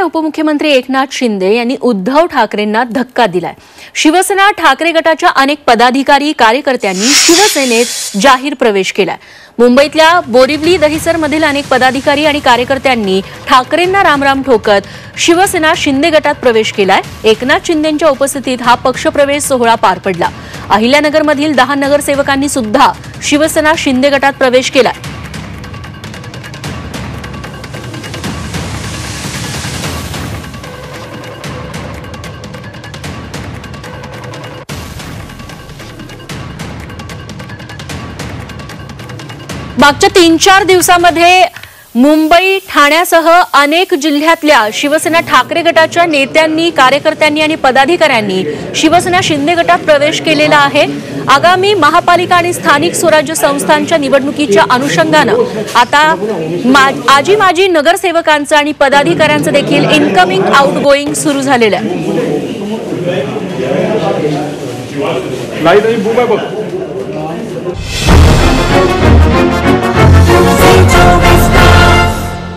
उपमुख्यमंत्री एकनाथ शिंदे यांनी उद्धव ठाकरेंना धक्का दिलाय। शिवसेना ठाकरे गटाच्या अनेक पदाधिकारी कार्यकर्त्यांनी शिवसेनेत जाहीर प्रवेश केलाय। मुंबईतल्या बोरिवली दहिसरमधील अनेक पदाधिकारी आणि कार्यकर्त्यांनी ठाकरेंना रामराम ठोकत शिवसेना शिंदे गटात प्रवेश केलाय। एकनाथ शिंदेंच्या उपस्थितीत हा पक्षप्रवेश सोहळा पार पडला। अहिल्यानगरमधील 10 नगरसेवकांनी सुद्धा शिवसेना शिंदे गटात प्रवेश केलाय। मागच्या 3-4 दिवसांमध्ये मुंबई ठाण्यासह अनेक जिल्ह्यातल्या शिवसेना ठाकरे गटाच्या नेत्यांनी, कार्यकर्त्यांनी आणि पदाधिकाऱ्यांनी शिवसेना शिंदे गटात प्रवेश केलेला आहे। आगामी महापालिका आणि स्थानिक स्वराज्य संस्थांच्या निवडणुकीच्या अनुषंगाने आता आजी माजी नगरसेवकांचं आणि पदाधिकाऱ्यांचं देखील इनकमिंग आउटगोइंग सुरू झालेलं आहे।